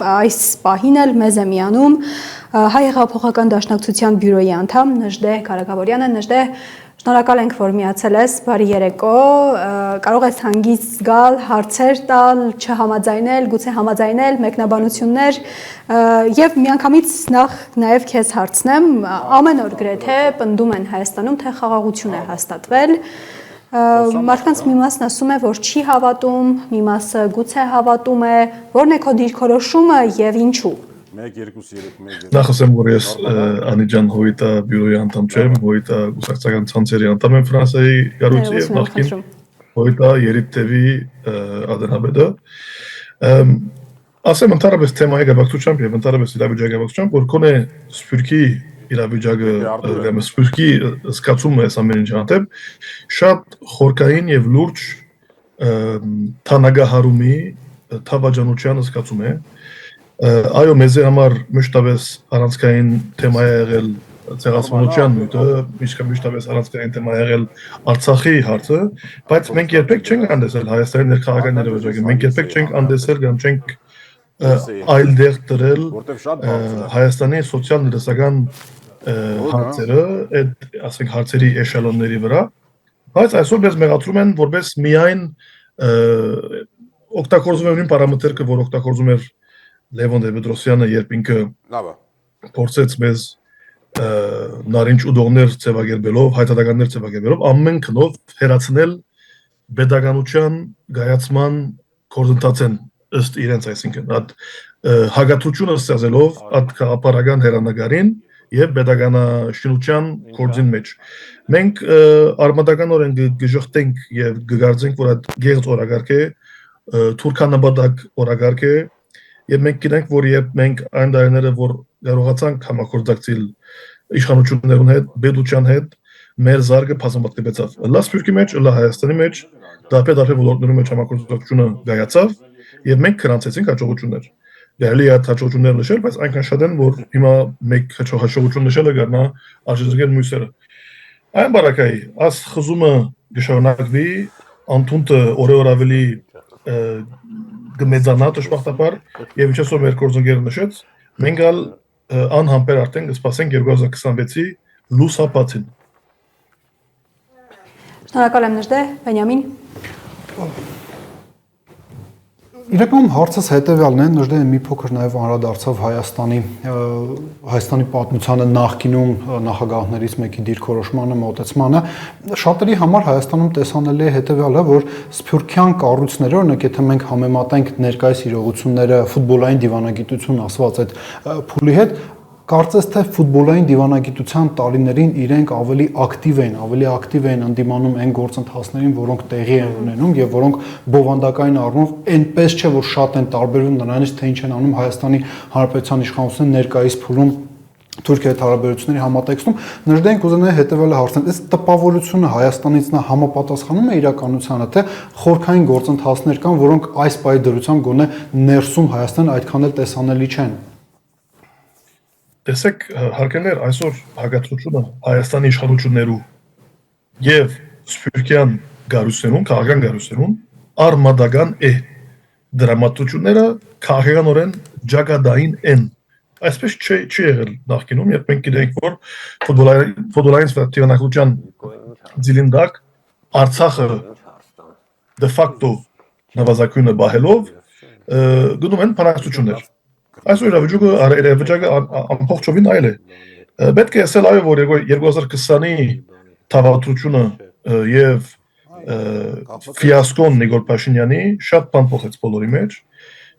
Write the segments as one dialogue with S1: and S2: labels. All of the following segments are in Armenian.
S1: եւ այս պահին էլ մեզ է միանում Հայ հեղափոխական դաշնակցության բյուրոյի անդամ Նժդե Ղարագավորյանը։ Նժդե, շնորհակալ ենք, որ միացել ես, բարի երեկո, կարող ես հանգիստ զգալ, հարցեր տալ, չհամաձայնել, գուցե համաձայնել, մեկնաբանություններ եւ միանգամից նաեւ քեզ հարցնեմ, ամեն օր գրեթե պնդում են Հայաստանում, թե խաղաղություն է հաստատվել, մարդկանց մի մասն ասում է, որ չի հավատում, մի մասը գուցե հավատում է, որն է քո դիրքորոշումը եւ ինչու։
S2: Նախ ասեմ, որ ես Անիջան Հոյտա բյուրոյի անդամ չեմ, Հոյտա գուսակցական ցանցերի անդամ եմ Ֆրանսիայի կառույցի եւ նախկին Հոյտա Երիտտեվի ադենաբեդը։ Ասեմ ընդհանրապես թեմայի գաբակցությամբ եւ ընդհանրապես իրավիճակի գաբակցությամբ, որ կոնե սփյուռքի իրավիճակը կամ սփյուռքի զգացումը այս ամեն ինչի հանդեպ շատ խորքային եւ լուրջ թանագահարումի թավաջանության զգացում է։ Այո, մեզ համար մշտապես առանցքային թեմա է եղել ցեղասպանության միտը, մշտապես առանցքային թեմա է եղել Արցախի հարցը, բայց մենք երբեք չենք հանդեսել Հայաստանի ներքաղաքական իրավիճակը, մենք երբեք չենք հանդեսել կամ չենք այլտեղ դրել Հայաստանի սոցիալ-տնտեսական հարցերը, այդ ասենք հարցերի էշելոնների վրա, բայց այսօր մեզ մեղադրում են որպես միայն օգտագործում են պարամետրը, որ օգտագործում էր Լևոն Տեր-Պետրոսյանը, երբ ինքը փորձեց մեզ նարինջ ուդողներ ձևակերպելով, հայտարարներ ձևակերպելով, ամեն քնով հերացնել pedagogian գայացման կորզընթացեն ըստ իրենց, այսինքն այդ հագաթությունը ստեղծելով այդ քաղաքապարական հերանագարին եւ pedagoganաշինության կորձին մեջ մենք արմատականորեն գժղտենք եւ գգարձենք, որ այդ գեղձ օրագարք է թուրքանաբադակ օրագարք է եւ մենք գիտենք, որ երբ մենք այն դարերը, որ կարողացանք համագործակցել իշխանությունների հետ, պետության հետ, մեր զարգը բազմապատկվեցավ։ Լա Սփյուռքի մեջ, լա Հայաստանի մեջ, դարբեր ոլորտներում մեջ համագործակցությունը գայացավ եւ մենք գրանցեցինք հաջողություններ։ Դեռ է հաջողություններ նշել, բայց այնքան շատ են, որ հիմա մեկ հաջողություն նշելը գարնա արժեզրկել մյուսերը։ Այն բարակայի, աս խզումը գշարունակվի, անտունտը օրը ավելի գմեծանա դժբախտաբար եւ ինչպես որ մեր գործընկերը նշեց, մենք ալ անհամբեր արդեն կսպասենք 2026-ի լուսապացին։
S1: Շնորհակալ եմ Նժդե, Բենյամին։
S3: Իրականում հարցս հետևյալն է, Նժդե մի փոքր նաև անդրադարձավ Հայաստանի պատմությանը նախկինում նախագահներից մեկի դիրքորոշմանը, մոտեցմանը, շատերի համար Հայաստանում տեսանելի է հետևյալը, որ սփյուռքյան կառույցները, օրինակ եթե մենք համեմատենք ներկայիս իրողությունները ֆուտբոլային դիվանագիտություն ասված այդ փուլի հետ, կարծես թե ֆուտբոլային դիվանագիտության տարիներին իրենք ավելի ակտիվ էին ընդդիմանում այն գործընթացներին, որոնք տեղի են ունենում եւ որոնք բովանդակային առումով այնպես չէ, որ շատ են տարբերվում նրանից, թե ինչ են անում Հայաստանի Հանրապետության իշխանությունը ներկայիս փուլում Թուրքիայի հարաբերությունների համատեքստում։ Նժդեն կուզենայի հետևյալը հարցնել, այս տպավորությունը Հայաստանից նա համապատասխանում է իրականությանը, թե խորքային գործընթացներ կան, որոնք այս պահի դրությամբ գոնե ներսում Հայաստան այդքան էլ տեսանելի չեն։
S2: Տեսեք, հարգելեր, այսօր հագաթությունը Հայաստանի իշխանություններու եւ սփյուռքյան գարուսերուն, քաղաքական գարուսերուն արմադական է։ Դրամատուրգները քաղաքականորեն ջագադային են։ Այսպես չի եղել նախկինում, երբ մենք գիտենք, որ ֆուտբոլային տիվանակության ձիլինդակ Արցախը de facto նվազագույնը բահելով գնում են բանակցություններ։ Այսօր իրավիճակը ամբողջովին այլ է։ Պետք է ասել այո, որ 2020-ի թավալությունը եւ ֆիասկոն Նիկոլ Փաշինյանի շատ բան փոխեց բոլորի մեջ,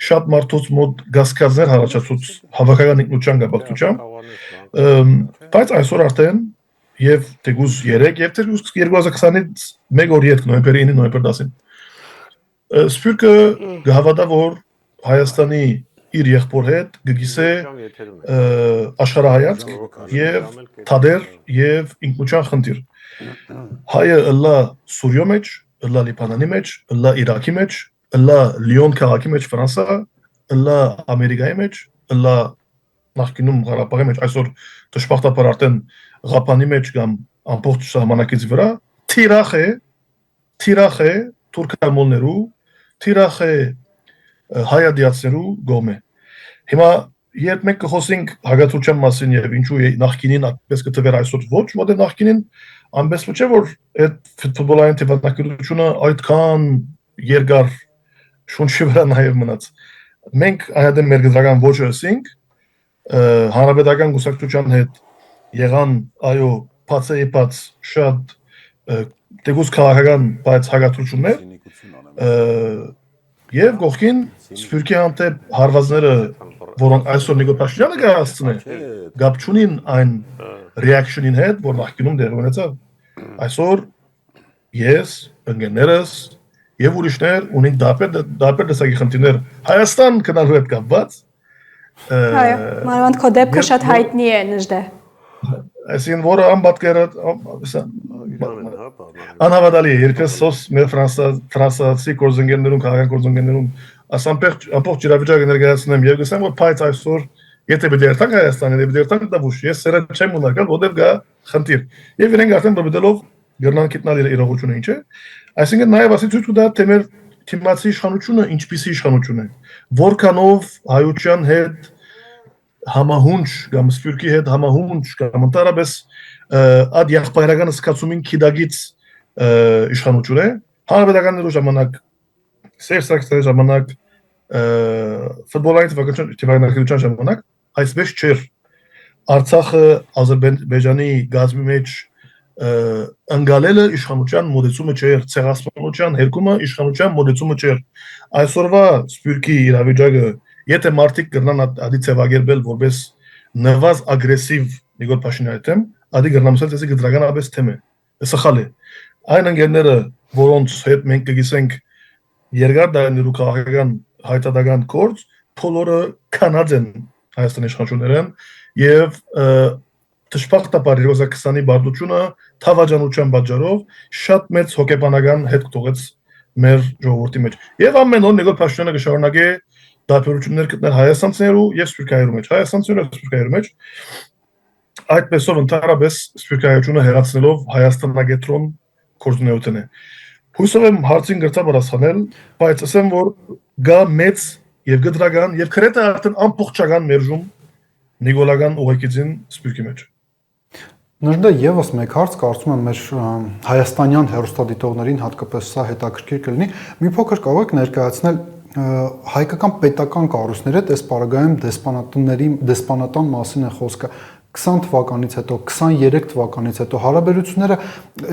S2: շատ մարդուց մոտ գասկազներ առաջացուց հավաքական ինքնության գաբակցությամբ, բայց այսօր արդեն եւ թեկուզ 3 եւ թեկուզ 2020-ից 1 օր երկ նոյեմբերի 9-ին, նոյեմբեր 10-ին Սփյուռքը գհավատա, որ Հայաստանի իր եղբոր հետ գգիսե աշխարհայացք եւ թադեր եւ ինքնության խնդիր։ Հայը ըլլա Սուրիո մեջ, ըլլա Լիբանանի մեջ, ըլլա Իրաքի մեջ, ըլլա Լիոն քաղաքի մեջ Ֆրանսա, ըլլա Ամերիկայի մեջ, ըլլա նախկինում Ղարաբաղի մեջ, այսօր դժբախտաբար արդեն Ղապանի մեջ կամ ամբողջ սահմանակից վրա թիրախ է թուրքամոլներու, թիրախ է հայադիացերու գոմե։ Հիմա երբ մենք կխոսենք հագաթության մասին եւ ինչու նախկինին այդպես կտվեր այսօր ոչ, որտեղ նախկինին անպես ոչ է որ այդ ֆուտբոլային տեխնիկությունը այդքան երկար շունչի վրա նաեւ մնաց։ Մենք այդեն մեր գծական ոչը ասենք հանրապետական գուսակցության հետ եղան այո բացեիպած շատ դեպուս քաղաքական բայց հագաթություններ եւ գողքին սփյուռքի հանդեպ հարվածները որոնք այսօր Նիկոլ Փաշինյանը կայացնի գապչունին այն ռեակցիոնին հետ որ նախկինում դեռ ունեցավ այսօր ես ընկերներս եւ ուրիշներ ունենք դապեր դասակի խնդիրներ Հայաստան կնալու հետ կապված
S1: այո մանավանդ քո դեպքը շատ հայտնի է նժդե
S2: այսին որը անբատկերը անհավատալի է երկս սոս մեր ֆրանսիացի գործընկերներուն քաղաքական գործընկերներուն ամբողջ իրավիճակը ներկայացնեմ եւ գսեմ որ փայծ այսօր եթե բերտակ Հայաստանը դեպի դերտակ դավուշ ես սերը չեմ ունակալ որտեվ գա խնդիր եւ իրենք արդեն բերդելով գրնան գտնալ իրողությունը ինչ է այսինքն նաեւ ասի ցույց կտա թե մեր թիմացի իշխանությունը ինչպիսի իշխանություն է որքանով հայության հետ համահունչ կամ սփյուռքի հետ համահունչ կամ ընդհանրապես ադ եղբայրական սկացումին քիդագից իշխանություն է հանրապետականներու ժամանակ սերսակցների ժամանակ ֆուտբոլային տիվայնակության ժամանակ այսպես չէր Արցախը Ադրբեջանի գազի մեջ ընկալելը իշխանության մոդեցումը չէր ցեղասպանության հերկումը իշխանության մոդեցումը չէր այսօրվա սփյուռքի իրավիճակը եթե մարդիկ կգնան ադի ցեվագերբել որպես նվազ ագրեսիվ Նիկոլ Փաշինյանի դեմ ադի գրնամսել դեսի գդրական աբես թեմը սխալ է այն ընկերները որոնց հետ մենք կգիսենք երկար դարերու քաղաքական հայտարարական կորձ բոլորը կանաց են Հայաստանի իշխանություններն եւ դժբախտաբար 2020-ի բարդությունը թավաջանության պատճառով շատ մեծ հոգեբանական հետ կտողեց մեր ժողովրդի մեջ եւ ամեն օր Նիկոլ Փաշինյանը կշարունակի դապերություններ գտնել հայաստանցիներու եւ սփյուռքայերու մեջ հայաստանցիներու եւ սփյուռքայերու մեջ այդպեսով ընդհանրապես սփյուռքայությունը հերացնելով հայաստանագետրոն կորձունեություն է հույսով եմ հարցին գրծա պատասխանել բայց ասեմ որ գա մեծ եւ գդրական եւ քրեթե արդեն ամբողջական մերժում նիկոլական ուղեկիցին սփյուռքի մեջ
S3: Նժդե եւս մեկ հարց կարծում եմ մեր հայաստանյան հերոստատիտողներին հատկապես սա հետաքրքիր կլինի մի փոքր կարող եք ներկայացնել հայկական պետական կառույցների հետ այս պարագայում դեսպանատան մասին է խոսքը 20 թվականից հետո 23 թվականից հետո հարաբերությունները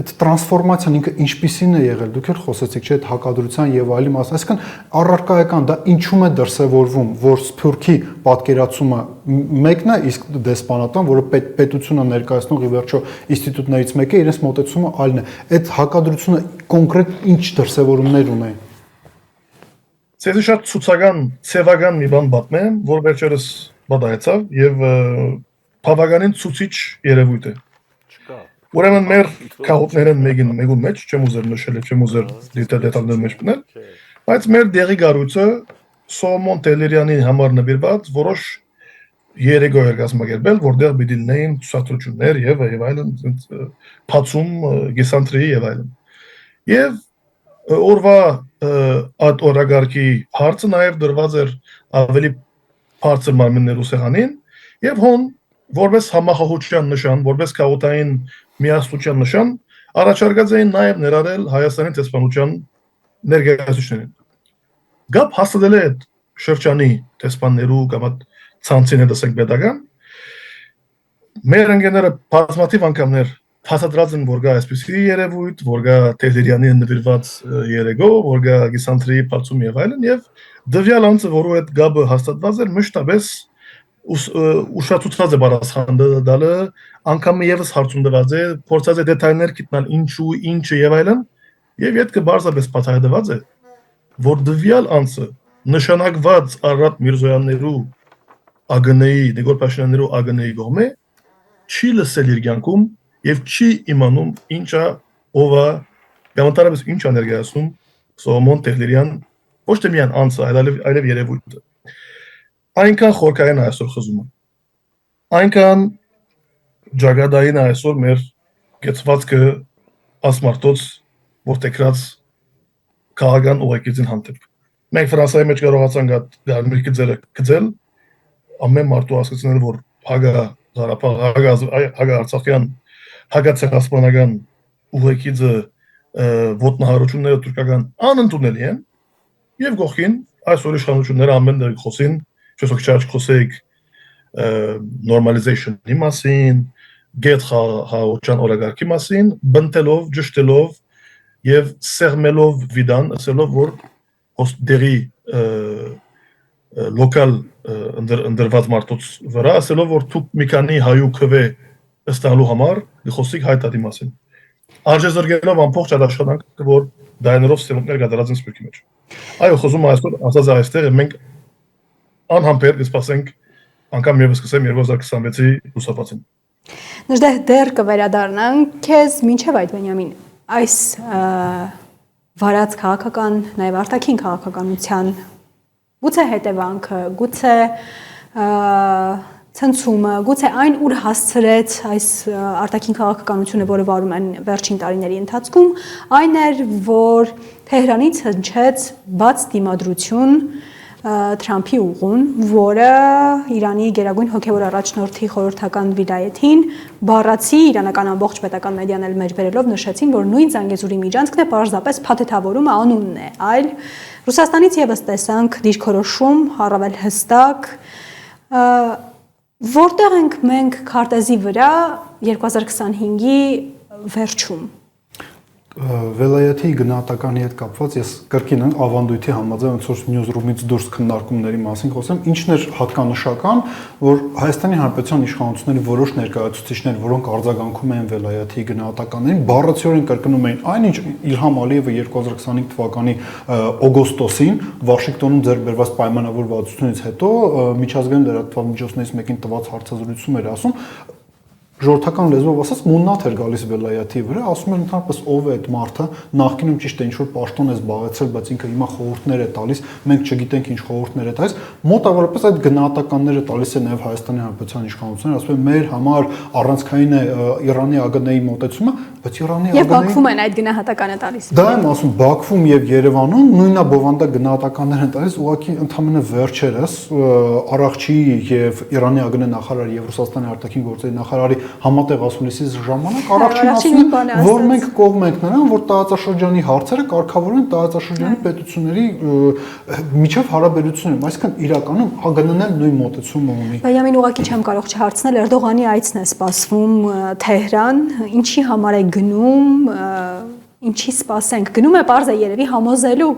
S3: այդ տրանսֆորմացիան ինքը ինչպիսին է եղել դուք էլ խոսեցիք չէ այդ հակադրության եւ այլի մասը այսինքն առարկայական դա ինչու է դրսեւորվում որ սփյուռքի պատկերացումը մեկն է իսկ դեսպանատան որը պետությունը ներկայացնող ի վերջո ինստիտուտներից մեկը իրենց մոտեցումը այլն է այդ հակադրությունը կոնկրետ ինչ դրսեւորումներ ունի
S2: Ցեզի շատ ցուցական ցևական մի բան պատմեմ որ վերջերս բադայեցավ եւ բավականին ցուցիչ երևույթ է ուրեմն մեր քաղաքներն մեկուն մեջ չեմ ուզեր նշել չեմ ուզեր դետալներ մեջ մտնել բայց մեր դեղի գառույցը Սոմոն Տելերյանի համար նվիրված որոշ երեգոներ կազմակերպել որտեղ պիտի լինեին ցուցադրություններ եւ այլն փացում գեսանտրի եւ այլն եւ օրվա այդ օրագարկի հարցը նաեւ դրված էր ավելի բարձր մարմիններու սեղանին եւ հոն որպես համախոհության նշան, որպես քաղաքային միասնության նշան, առաջարկած էին նաև ներառել Հայաստանի տեսփանության ներկայացուցիչներին։ Գապ հաստատել է շրջանի տեսփաններու կամ ցանցին հետ ասենք pedagogan։ Մեր ընկերները բազմաթիվ անգամներ հաստատած են որ գա այսպիսի երևույթ, որ գա Տելերյանի նվիրված երեգո, որ գա գիսանտրի բացում եւ այլն եւ դվյալ անձը որը այդ գաբը հաստատված էր մշտապես ուշացուցված է բարձրացան դալը անգամ եւս հարցում դված է փորձած է դետալներ գտնել ինչու ինչը եւ այլն եւ յետքը բարձրապես բացահայտված է որ դվյալ անձը նշանակված Արարատ Միրզոյաններու ԱԳՆ-ի Նիկոլ Փաշինյաններու ԱԳՆ-ի կողմէ չի լսել իր կյանքում եւ չի իմանում ինչա ովա գամատարապես ինչա ներկայացնում Սոմոն Տելերյան ոչ թե միայն անձը այլև երևույթը այնքան խորքային այսօր խզումը այնքան ջագադային այսօր մեր գեցվածքը ասմարտոց որ տեկրած քաղաքական ուղեկիցին հանդեպ մենք Ֆրանսիայի մեջ կարողացանք այդ գարմիր գծել ամեն մարդու հասկացնել, որ հագարցախյան հագացեղասպանական ուղեկիցը ոտնահարությունները թուրքական անընդունելի են եւ գողքին այսօր իշխանությունները ամեն դեպք խոսին չսոքչաչ խոսեիք normalization-ի մասին, get խաղաղության օրագարկի մասին, բնտելով, ճշտելով եւ սեղմելով վիդան, ասելով որ դերի լոկալ ընդրված մարդոց վրա, ասելով որ դուք մի քանի հայու քվե ստանալու համար խոսիկ հայտարարի մասին։ Արժեզրկելով ամբողջ աշխատանքը, որ դայներով սերունդներ կատարած են սպիրկի մեջ։ Այո, խոսում այսօր ասած այստեղ մենք անհամբեր կսպասենք անգամ եւս կսեմ 2026-ի լուսապացին։
S1: Նժդեհ դեռ կվերադառնանք քեզ մինչև այդ Բենյամին այս վարած քաղաքական, նաև արտաքին քաղաքականության գուցե հետևանքը, գուցե ցնցումը, գուցե այն ուր հասցրեց այս արտաքին քաղաքականությունը, որը վարում են վերջին տարիների ընթացքում, այն էր, որ Թեհրանից հնչեց բաց դիմադրություն Թրամփի ուղուն, որը Իրանի գերագույն հոգևոր առաջնորդի խորհրդական վիլայեթին բառացի իրանական ամբողջ պետական մեդիան էլ մեջ բերելով նշեցին, որ նույն Զանգեզուրի միջանցքն է պարզապես փաթեթավորումը անունն է, այլ Ռուսաստանից եւս տեսանք դիրքորոշում առավել հստակ, որտեղ ենք մենք քարտեզի վրա 2025-ի վերջում։
S3: Վելայեթի գնահատականի հետ կապված ես կրկին ավանդույթի համաձայն ոնց որ նյուզրումից դուրս քննարկումների մասին խոսեմ, ինչն էր հատկանշական, որ Հայաստանի Հանրապետության իշխանությունների որոշ ներկայացուցիչներ, որոնք արձագանքում էին Վելայեթի գնահատականներին, բառացիորեն կրկնում էին այն, ինչ Իլհամ Ալիևը 2025 թվականի օգոստոսին Վաշինգտոնում ձեռք բերված պայմանավորվածությունից հետո միջազգային լրատվամիջոցներից մեկին տված հարցազրույցում էր ասում, ժողովրդական լեզվով ասած մուննաթ էր գալիս Վելայեթի վրա, ասում են ընդհանրապես ով է այդ մարդը, նախկինում ճիշտ է ինչ որ պաշտոն է զբաղեցրել, բայց ինքը հիմա խորհուրդներ է տալիս, մենք չգիտենք ինչ խորհուրդներ է տալիս, մոտավորապես այդ գնահատականները տալիս է նաև Հայաստանի Հանրապետության իշխանությունները, ասում են մեր համար առանցքային է Իրանի ԱԳՆ-ի մոտեցումը, բայց Իրանի
S1: ԱԳՆ-ի Եվ Բաքվում են այդ գնահատականը տալիս։
S3: Դա եմ ասում, Բաքվում եւ Երևանում նույնաբովանդակ գնահատականներ են տալիս, ուղղակի ընդհանրապես վերջերս Արաքչի եւ Իրանի ԱԳՆ նախարարի եւ Ռուսաստանի արտաքին գործերի նախարարի համատեղ ասուլիսի ժամանակ Արաքչին ասում է, որ մենք կողմ ենք նրան, որ տարածաշրջանի հարցերը կարգավորեն տարածաշրջանի պետությունների միջև հարաբերությունները, այսինքն իրականում ԱԳՆ-ն էլ նույն մոտեցումը ունի։
S1: Բայամին ուղղակի չեմ կարող չհարցնել, Էրդողանի այցն է սպասվում Թեհրան, ինչի համար է գնում, ինչի սպասենք, գնում է պարզ է երևի համոզելու։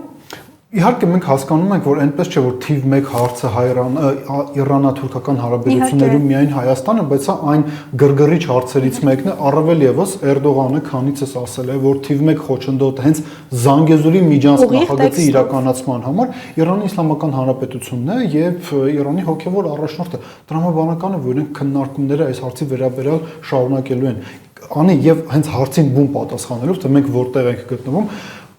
S3: Իհարկե մենք հասկանում ենք, որ այնպես չէ, որ թիվ 1 հարցը Իրանա-թուրքական հարաբերություններում միայն Հայաստանը, բայց սա այն գրգռիչ հարցերից մեկն է, առավել եւս Էրդողանը քանիցս ասել է, որ թիվ 1 խոչընդոտը հենց Զանգեզուրի միջանցք նախագծի իրականացման համար Իրանի Իսլամական Հանրապետությունն է եւ Իրանի հոգեվոր առաջնորդը։ Տրամաբանականը, որ իրենք քննարկումները այս հարցի վերաբերյալ շարունակելու են։ Անի եւ հենց հարցին բուն պատասխանելով, թե մենք որտեղ ենք գտնվում,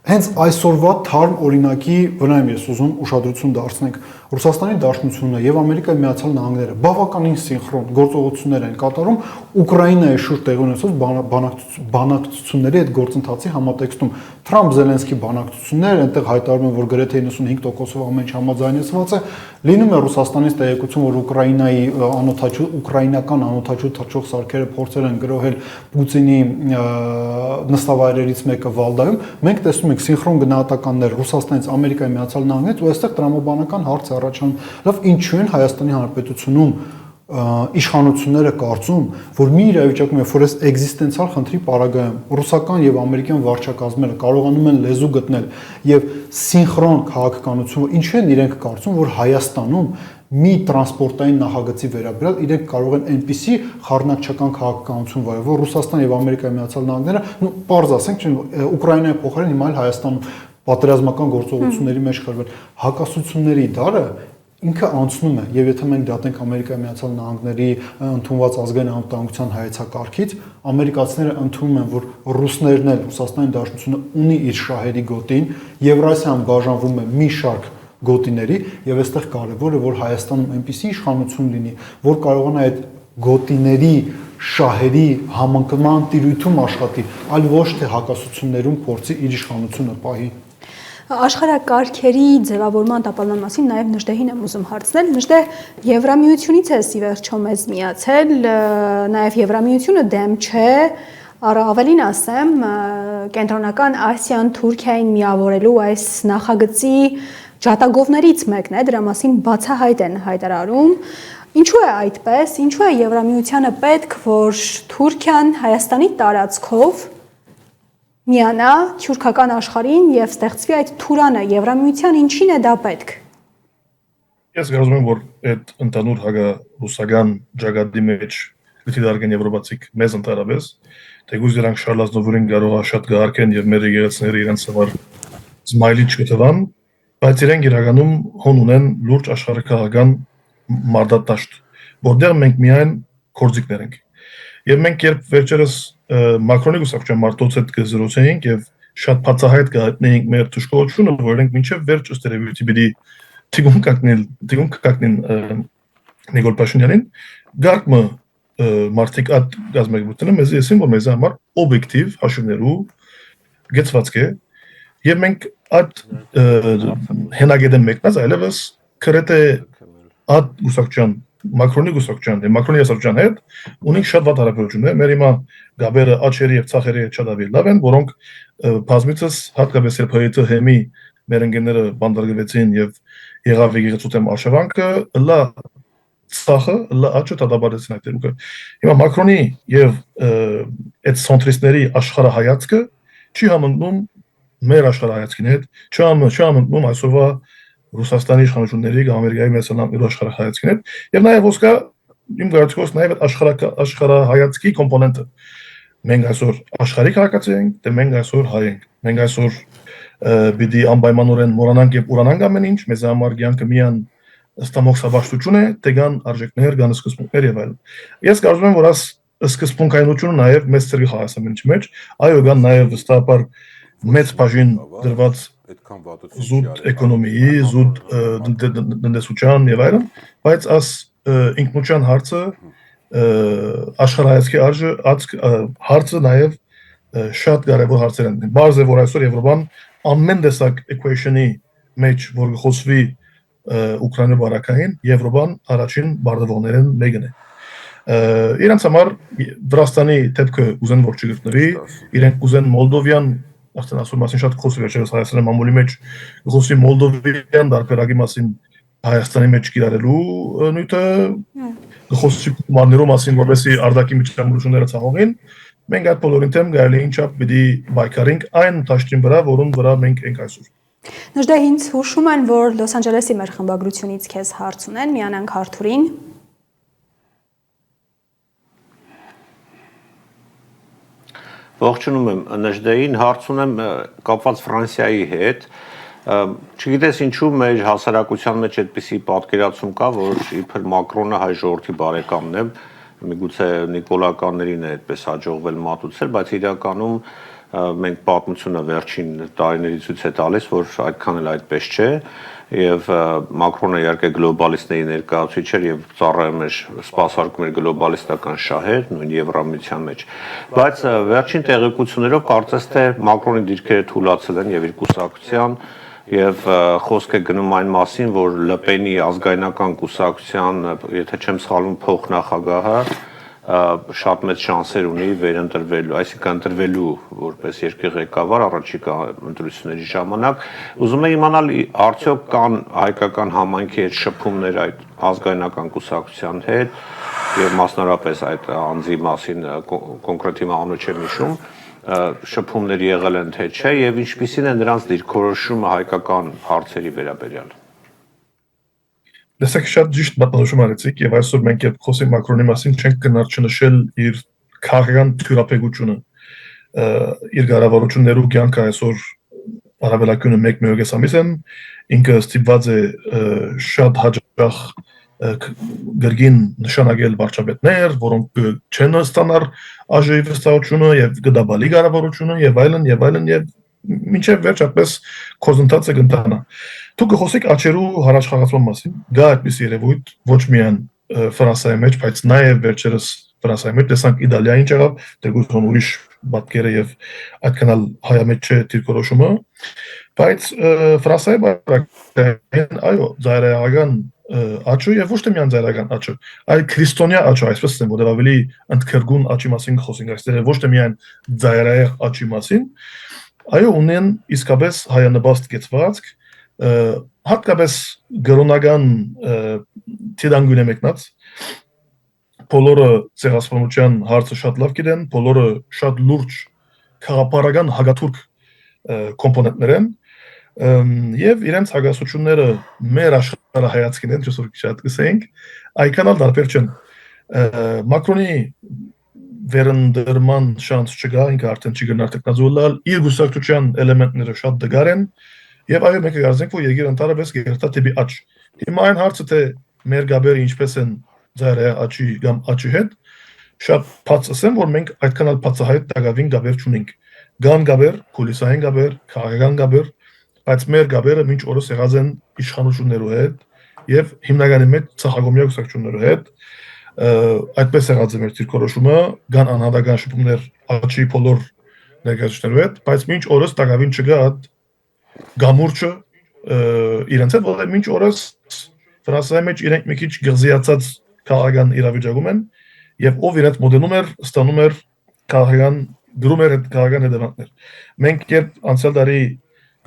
S3: հենց այսօրվա թարմ օրինակի վրա եմ ես ուզում ուշադրություն դարձնենք Ռուսաստանի Դաշնությունը եւ Ամերիկայի Միացյալ Նահանգները բավականին սինխրոն գործողություններ են կատարում Ուկրաինայի շուրջ տեղի ունեցած բանակցությունների այդ գործընթացի համատեքստում Թրամփ-Զելենսկի բանակցություններ այնտեղ հայտարարում են որ գրեթե 95%-ով ամեն ինչ համաձայնեցված է լինում է Ռուսաստանից տեղեկություն որ ուկրաինական անօթաչու թռչող սարքերը փորձել են գրոհել Պուտինի նստավայրերից մեկը Վալդայում մենք տեսնում ենք սինխրոն գնահատականներ Ռուսաստանից Ամերիկայի Միացյալ Նահանգներից ու այստեղ տրամաբանական հարց առաջանում լավ ինչու են Հայաստանի Հանրապետությունում իշխանությունները կարծում որ մի իրավիճակում է որ այս էգզիստենցիալ խնդրի պարագայում ռուսական եւ ամերիկյան վարչակազմերը կարողանում են լեզու գտնել եւ սինխրոն քաղաքականություն ինչու են իրենք կարծում որ Հայաստանում մի տրանսպորտային նախագծի վերաբերյալ իրենք կարող են այնպիսի խառնակցական քաղաքականություն վայել, որ Ռուսաստան եւ Ամերիկայի Միացյալ Նահանգները, պարզ ասենք, Ուկրաինայի փոխարեն հիմա էլ Հայաստանում պատերազմական գործողությունների մեջ խրվել։ Հակասությունների դարը ինքը անցնում է եւ եթե մենք դատենք Ամերիկայի Միացյալ Նահանգների ընդունված ազգային անվտանգության հայեցակարգից, ամերիկացիները ընդունում են, որ ռուսներն էլ Ռուսաստանի Դաշնությունը ունի իր շահերի գոտին, Եվրասիան բաժանվում է մի շարք գոտիների եւ այստեղ կարեւոր է որ Հայաստանում այնպիսի իշխանություն լինի, որ կարողանա այդ գոտիների շահերի համընկման տիրույթում աշխատի, այլ ոչ թե հակասություններում փորձի իր իշխանությունը պահի։
S1: Աշխարհակարգերի ձևավորման տապալման մասին նաև Նժդեհին եմ ուզում հարցնել։ Նժդեհ, Եվրամիությունից է ի վերջո մեզ միացել, նաև Եվրամիությունը դեմ չէ, ավելին ասեմ, Կենտրոնական Ասիան Թուրքիային միավորելու այս նախագծի ջատագովներից մեկն է, դրա մասին բացահայտ են հայտարարում։ Ինչու է այդպես, ինչու է Եվրամիությանը պետք, որ Թուրքիան Հայաստանի տարածքով միանա թուրքական աշխարհին եւ ստեղծվի այդ թուրանը, Եվրամիության ինչին է դա պետք։
S2: Ես կարծում եմ, որ այդ ընդհանուր հակառուսական ճակատի մեջ գտի դարգեն եվրոպացիք մեզ ընդհանրապես, թեգուզ դրանք շարլազնովուրին կարող է շատ գահարկեն եւ մեր եկեղեցիները իրենց համար զմայլի չգտվան, բայց իրենք իրականում հոն ունեն լուրջ աշխարհակաղական մարտադաշտ, որտեղ մենք միայն կորձիկներ ենք։ Եվ մենք երբ վերջերս Մակրոնի գուսակցության մարտոց հետ կզրուցեինք եւ շատ բացահայտ գտնեինք մեր դժգոհությունը, որ ենք մինչեւ վերջ ըստ երևույթի պիտի թիգուն կակնին Նիկոլ Փաշինյանին գարկմը մարտիկ այդ գազམ-եկությունը մեզ ասին, որ մեզ համար օբյեկտիվ հաշվներու գծվածք է եւ մենք այդ հենագետեն մեկնած այլևս քրեթե այդ գուսակցության Մակրոնի գուսակցության եւ Մակրոնի ասացության հետ ունենք շատ վատ հարաբերություններ, մեր հիմա գաբերը աչերի եւ ցախերի հետ շատ ավելի լավ են, որոնք բազմիցս հատկապես երբ հայտը հեմի մեր ընկերները բանդարգվեցին եւ եղավ եկեղեցուտեմ արշավանքը, լա ցախը, լա աչը դադարեցին այդ դեպքը։ Հիմա Մակրոնի եւ այդ սենտրիստների աշխարհայացքը չի համընկնում մեր աշխարհայացքին հետ, չի համընկնում այսօրվա Ռուսաստանի իշխանությունների կամ Ամերիկայի մեծանալու աշխարհայացքին հետ եւ նաեւ ոսկա իմ գարցկոս նաեւ աշխարհայացքի կոմպոնենտը մենք այսօր աշխարհի քաղաքացի ենք, դե մենք այսօր հայ ենք, մենք այսօր պիտի անպայմանորեն մոռանանք եւ ուրանանք ամեն ինչ, մեզ համար կյանքը միան ստամոքսաբաշխություն է, դեգան արժեքներ, կան սկզբունքներ եւ այլն։ Ես կարծում եմ, որ այս սկզբունքայնությունը նաեւ մեծ ծրի խաղացամենի մեջ, այո, կան նաեւ վստահաբար մեծ բաժին դրված զուտ էկոնոմիի, զուտ տնտեսության եւ այլն, բայց այս ինքնության հարցը աշխարհայացքի հարցը նաեւ շատ կարևոր հարցեր են։ Բարձ է, որ այսօր Եվրոպան ամեն տեսակ equation-ի մեջ, որ խոսվի Ուկրաինա բարակային, Եվրոպան առաջին բարդողներն մեկն է։ Իրանց համար Վրաստանի դեպքը ուզեն որ չգտնվի, իրենք ուզեն Մոլդովյան Արդեն ասում մասին շատ խոսի վերջերս Հայաստանի մամուլի մեջ խոսի Մոլդովյան դարբերակի մասին Հայաստանի մեջ կիրառելու նույնը խոսի մաներու մասին որպեսի արդակի միջամտությունները ցաղողին մենք այդ բոլորին թեմ գալի ինչա պիտի բայկարինք այն դաշտին վրա որոնց վրա մենք ենք այսօր
S1: Նժդեհ ինձ հուշում են որ Լոս Անջելեսի մեր խմբագրությունից քեզ հարց ունեն միանանք Արթուրին
S4: Ողջունում եմ Նժդեհին, հարց ունեմ կապված Ֆրանսիայի հետ։ Չգիտես ինչու մեր հասարակության մեջ այդպիսի պատկերացում կա, որ իբր Մակրոնը հայ ժողովրդի բարեկամն է, միգուցե նիկոլականներին է այդպես հաջողվել մատուցել, բայց իրականում մենք պատմությունը վերջին տարիներից ցույց է տալիս, որ այդքան էլ այդպես չէ, եւ Մակրոնը իհարկե գլոբալիստների ներկայացուցիչ էր եւ ծառայում էր սպասարկում էր գլոբալիստական շահեր նույն Եվրամիության մեջ բայց վերջին տեղեկություններով կարծես թե Մակրոնի դիրքերը թուլացել են եւ իր կուսակցության եւ խոսք է գնում այն մասին որ Լպենի ազգայնական կուսակցության եթե չեմ սխալվում փոխնախագահը շատ մեծ շանսեր ունի վերընտրվելու, այսինքն ընտրվելու որպես երկրի ղեկավար առաջիկա ընտրությունների ժամանակ։ Ուզում եմ իմանալ արդյոք կան հայկական համայնքի հետ շփումներ այդ ազգայնական կուսակցության հետ եւ մասնարարպես այդ անձի մասին կոնկրետ հիմա անունը չեմ հիշում, շփումներ եղել են թե չէ եւ ինչպիսին է նրանց դիրքորոշումը հայկական հարցերի վերաբերյալ։
S2: Դեսեք շատ ճիշտ մատնոշում արեցիք եւ այսօր մենք երբ խոսենք Մակրոնի մասին չենք գնալ չնշել իր քաղաքական թյուրապեգությունը իր կառավարություններու կյանքը այսօր առավելակյունը 1-1 ամիս են ինքը ստիպված է շատ հաջող գրգին նշանակել վարչապետներ որոնք չեն ստանալ ԱԺ-ի վստահությունը եւ գդաբալի կառավարությունը եւ այլն եւ մինչև վերջապես կոզընթացը կընթանա Դուք խոսեք աչերու հարաճ խաղացման մասին գա այդպես երևույթ ոչ միայն Ֆրանսիայի մեջ բայց նաեւ վերջերս Ֆրանսիայի մեջ, տեսանք Իտալիային եղավ, դերգություն ուրիշ պատկերը եւ այդքանալ հայա մեջ չէ դիրքորոշումը, բայց Ֆրանսիայի բարձրակային այո, ծայրահեղական աճը եւ ոչ թե միայն ծայրահեղական աճը, այլ քրիստոնյա աճը, այսպես ասեմ, որտեղ ավելի ընդգրկուն աճի մասին խոսենք, այստեղ ոչ թե միայն ծայրահեղ աճի մասին, այո, ունեն իսկապես հայանպաստ կեցվածք, հատկապես գրոնական տիդանգուն է մեկնած, բոլորը ցեղասպանության հարցը շատ լավ գիտեն, բոլորը շատ լուրջ քաղաքական հագաթուրք կոմպոնենտներ են, եւ իրենց հագասությունները մեր աշխարհայացքին են, ճիշտ շատ կսենք, այքանալ դարբեր չեն։ Մակրոնի վերընդրման շանս չկա, ինքը արդեն չի գնար տեխնազոլալ, իր գուսակցության էլեմենտները շատ դգար են, եւ այո, մենք կարծենք, որ երկիր ընդհանրապես գերտա դեպի աճ։ Հիմա այն հարցը թե մեր գաբերը ինչպես են ծայրահեղ աճի կամ աճի հետ, շատ բաց ասեմ, որ մենք այդքանալ բացահայտ դակավին գաբեր չունենք։ Կան գաբեր, պոլիսային գաբեր, քաղաքական գաբեր, բայց մեր գաբերը մինչ օրս եղած են իշխանություններու հետ եւ հիմնականի մեջ ցախագոմյա գուսակցություններու հետ, այդպես եղած է մեր դիրքորոշումը, կան անհատական շփումներ աճի բոլոր ներկայացուցիչներու հետ, բայց մինչ օրս դակավին չկա այդ գամուրջը իրենց հետ, որտեղ մինչ օրս Ֆրանսիայի մեջ իրենք մի քիչ գղզիացած քաղաքական իրավիճակում են եւ ով իրենց մոդելում էր, ստանում էր քաղաքական գրում էր քաղաքական հետևանքներ։ Մենք երբ անցյալ տարի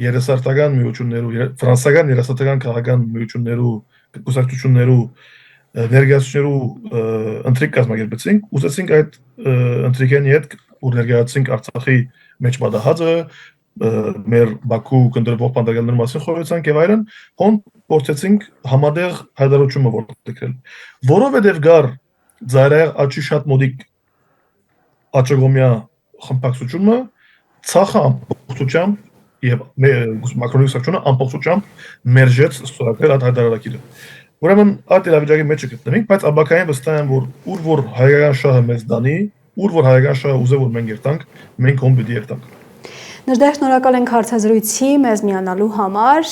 S2: երեսարտական միություններու, ֆրանսիական երեսարտական քաղաքական միություններու, կուսակցություններու ներկայացուցիչներու ընտրիկ կազմակերպեցինք, ուզեցինք այդ ընտրիկեն հետ որ ներկայացինք Արցախի մեջ պատահածը, մեր Բաքու կնդրվող բանդակալների մասին խոսեցանք եւ այլն, հոն փորձեցինք համատեղ հայտարարությունը որդեգրել, որովհետեւ գար ծայրահեղ աճի շատ մոդիկ աճողոմյա խմբակցությունը ցախը ամբողջությամբ եւ Մակրոնի սակցությունը ամբողջությամբ մերժեց ստորագրել այդ հայտարարակիրը։ Ուրեմն այդ իրավիճակի մեջ գտնվենք, բայց աբակային վստահ եմ, որ ուր որ հայկական շահը մեզ դանի, ուր որ հայկական շահը ուզե որ մենք երթանք, մենք հոն պիտի երթանք։
S1: Նժդեհ, շնորհակալ ենք հարցազրույցի մեզ միանալու համար։